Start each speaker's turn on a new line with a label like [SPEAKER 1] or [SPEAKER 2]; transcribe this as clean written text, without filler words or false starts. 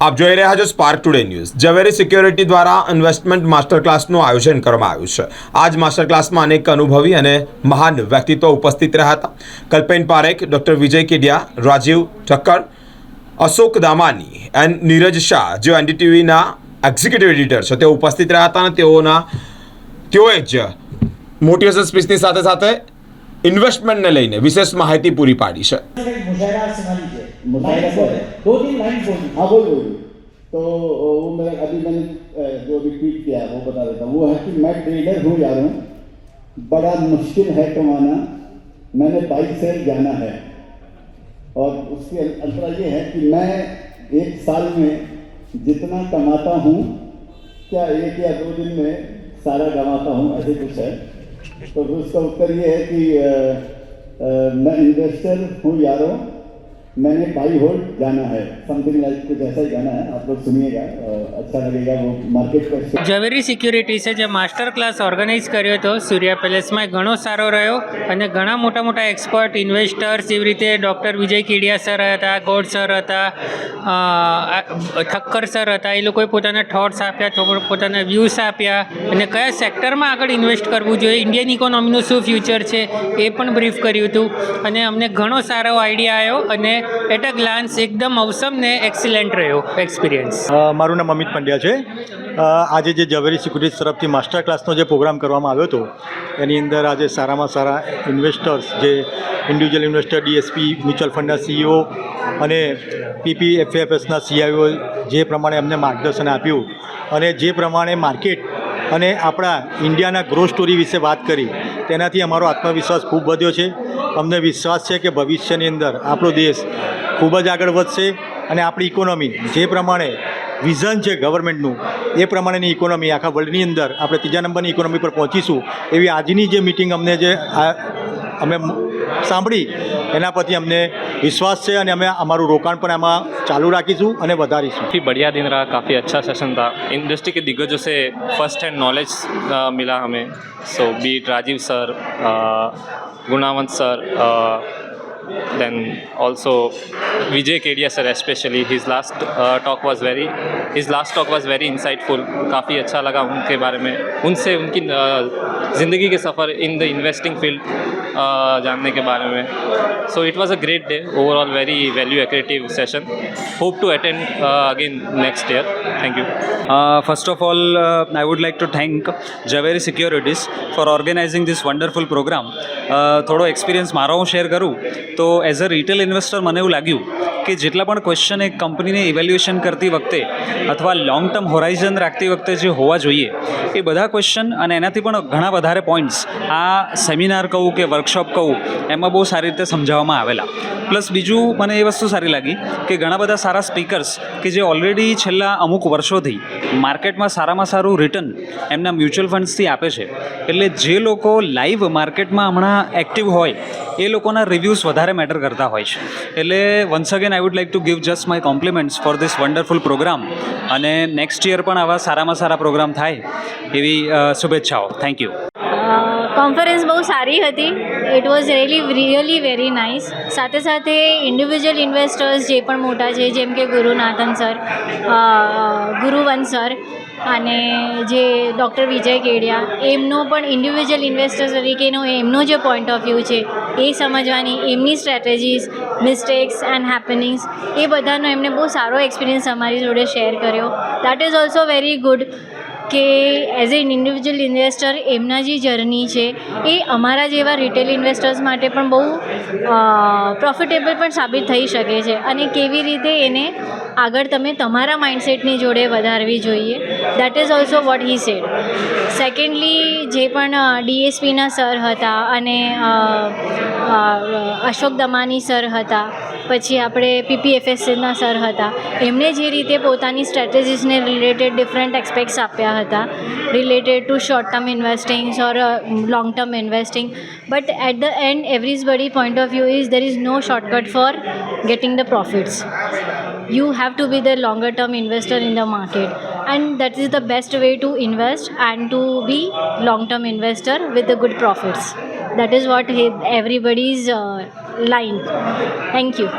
[SPEAKER 1] આપ જોઈ રહ્યા છો સ્પાર્ક ટુડે ન્યૂઝ। ઝવેરી સિક્યોરિટી દ્વારા ઇન્વેસ્ટમેન્ટ માસ્ટર ક્લાસનું આયોજન કરવામાં આવ્યું છે। આ જ માસ્ટર ક્લાસમાં અનેક અનુભવી અને મહાન વ્યક્તિત્વ ઉપસ્થિત રહ્યા હતા। કલ્પેન પારેખ, ડોક્ટર વિજય કેડિયા, રાજીવ ઠક્કર, અશોક દામાની અને નીરજ શાહ જેઓ એનડીટીવીના એક્ઝિક્યુટિવ એડિટર છે તેઓ ઉપસ્થિત રહ્યા હતા અને તેઓએ જ મોટિવેશન સ્પીચની સાથે સાથે ઇન્વેસ્ટમેન્ટને લઈને વિશેષ માહિતી પૂરી પાડી છે।
[SPEAKER 2] दो तीन लाइन बोली। हाँ बोल। तो वो मैं अभी मैंने जो भी ट्वीट किया वो बता देता हूँ। वो है कि मैं ट्रेडर हूँ यार, बड़ा मुश्किल है कमाना, मैंने बाइक से जाना है। और उसके अंतरा ये है कि मैं एक साल में जितना कमाता हूँ क्या एक या दो दिन में सारा कमाता हूँ, ऐसे कुछ है। तो उसका उत्तर ये है कि मैं इन्वेस्टर हूँ यारों, मैंने बाई होल्ड जाना है, समथिंग लाइक कुछ ऐसा ही गाना है। आप लोग सुनिएगा, अच्छा लगेगा। वो मार्केट पर
[SPEAKER 3] ઝવેરી સિક્યુરિટીસે જે માસ્ટર ક્લાસ ઓર્ગેનાઇઝ કર્યો હતો સૂર્યા પેલેસમાં એ ઘણો સારો રહ્યો અને ઘણા મોટા મોટા એક્સપર્ટ ઇન્વેસ્ટર્સ જેવી રીતે ડૉક્ટર વિજય કેડિયા સર હતા, ગોડ સર હતા, ઠક્કર સર હતા, એ લોકોએ પોતાના થોટ્સ આપ્યા, પોતાના વ્યૂઝ આપ્યા અને કયા સેક્ટરમાં આગળ ઇન્વેસ્ટ કરવું જોઈએ, ઇન્ડિયન ઇકોનોમીનું શું ફ્યુચર છે એ પણ બ્રીફ કર્યું હતું અને અમને ઘણો સારો આઈડિયા આવ્યો અને એટ અ ગ્લાન્સ એકદમ અવસમ ને એક્સિલન્ટ રહ્યો એક્સપિરિયન્સ।
[SPEAKER 4] મારું નામ અમિત પંડ્યા છે। આજે જે ઝવેરી સિક્યુરિટીઝ તરફથી માસ્ટર ક્લાસનો જે પ્રોગ્રામ કરવામાં આવ્યો હતો એની અંદર આજે સારામાં સારા ઇન્વેસ્ટર્સ જે ઇન્ડિવિજ્યુઅલ ઇન્વેસ્ટર, ડીએસપી, મ્યુચ્યુઅલ ફંડના સીઈઓ અને પીપીએફએફએસના સીઈઓ જે પ્રમાણે અમને માર્ગદર્શન આપ્યું અને જે પ્રમાણે માર્કેટ અને આપણા ઇન્ડિયાના ગ્રોથ સ્ટોરી વિશે વાત કરી તેનાથી અમારો આત્મવિશ્વાસ ખૂબ વધ્યો છે। અમને વિશ્વાસ છે કે ભવિષ્યની અંદર આપણો દેશ ખૂબ જ આગળ વધશે અને આપણી ઇકોનોમી જે પ્રમાણે વિઝન છે ગવર્મેન્ટનું એ પ્રમાણેની ઇકોનોમી આખા વર્લ્ડની અંદર આપણે ત્રીજા નંબરની ઇકોનોમી પર પહોંચીશું એવી આજની જે મિટિંગ અમને જે અમે સાંભળી એના પરથી અમને વિશ્વાસ છે અને અમે અમારું રોકાણ પણ આમાં ચાલુ રાખીશું અને વધારીશું।
[SPEAKER 5] काफ़ी बढ़िया दिन रहा, काफ़ी अच्छा सेशन था। इंडस्ट्री के दिग्गजों से फर्स्ट हैंड नॉलेज मिला हमें। सो बीट Rajiv sir, Gunavant sir, then also Vijay Kedia sir, especially his last talk was very insightful। काफ़ी अच्छा लगा उनके बारे में, उनसे उनकी ज़िंदगी के सफ़र इन द इन्वेस्टिंग फील्ड जानने के बारे में। So it was a great day overall, very value accretive session. Hope to attend again next year. Thank you.
[SPEAKER 6] First of all, I would like to thank Zaveri securities for organizing this wonderful program. થોડો experience મારો હું share કરું તો as a retail investor મને એવું લાગ્યું કે જેટલા પણ ક્વેશ્ચન એક કંપનીને ઇવેલ્યુએશન કરતી વખતે અથવા લોંગ ટર્મ હોરાઇઝન રાખતી વખતે જે હોવા જોઈએ એ બધા ક્વેશ્ચન અને એનાથી પણ ઘણા વધારે પોઈન્ટ્સ આ સેમિનાર કહું કે વર્કશોપ કહું એમાં બહુ સારી રીતે સમજાવવામાં આવેલા। પ્લસ બીજું મને એ વસ્તુ સારી લાગી કે ઘણા બધા સારા સ્પીકર્સ કે જે ઓલરેડી છેલ્લા અમુક વર્ષોથી માર્કેટમાં સારામાં સારું રિટર્ન એમના મ્યુચ્યુઅલ ફંડ્સથી આપે છે, એટલે જે લોકો લાઈવ માર્કેટમાં હમણાં એક્ટિવ હોય એ લોકોના રિવ્યૂઝ વધારે મેટર કરતા હોય છે। એટલે once again I would like to give just my compliments for this wonderful programme અને નેક્સ્ટ યર પણ આવા સારામાં સારા પ્રોગ્રામ થાય એવી શુભેચ્છાઓ। Thank you.
[SPEAKER 7] કોન્ફરન્સ બહુ સારી હતી। It was really very nice. સાથે સાથે ઇન્ડિવિજ્યુઅલ ઇન્વેસ્ટર્સ જે પણ મોટા છે જેમ કે ગુરુનાથન સર, ગુરુવંત સર અને જે ડૉક્ટર વિજય કેડિયા, એમનો પણ ઇન્ડિવિજ્યુઅલ ઇન્વેસ્ટર્સ તરીકેનો એમનો જે પોઈન્ટ ઓફ વ્યૂ છે એ સમજવાની, એમની સ્ટ્રેટેજીસ, મિસ્ટેક્સ એન્ડ હેપનિંગ્સ એ બધાનો એમને બહુ સારો એક્સપિરિયન્સ અમારી જોડે શેર કર્યો। That is also very good કે એઝ એન ઇન્ડિવિજ્યુઅલ ઇન્વેસ્ટર એમના જે જર્ની છે એ અમારા જેવા રિટેલ ઇન્વેસ્ટર્સ માટે પણ બહુ પ્રોફિટેબલ પણ સાબિત થઈ શકે છે અને કેવી રીતે એને આગળ તમે તમારા માઇન્ડસેટની જોડે વધારવી જોઈએ। That is also what he said. Secondly જે પણ ડીએસપીના સર હતા અને અશોક દમાની સર હતા, પછી આપણે પીપીએફએસના સર હતા, એમણે જે રીતે પોતાની સ્ટ્રેટેજીસને રિલેટેડ ડિફરન્ટ એસ્પેક્ટ્સ આપ્યા હતા related to short term investing or long term investing, but at the end everybody point of view is there is no shortcut for getting the profits. You have to be the longer term investor in the market, and that is the best way to invest and to be long term investor with the good profits. That is what everybody's line. Thank you.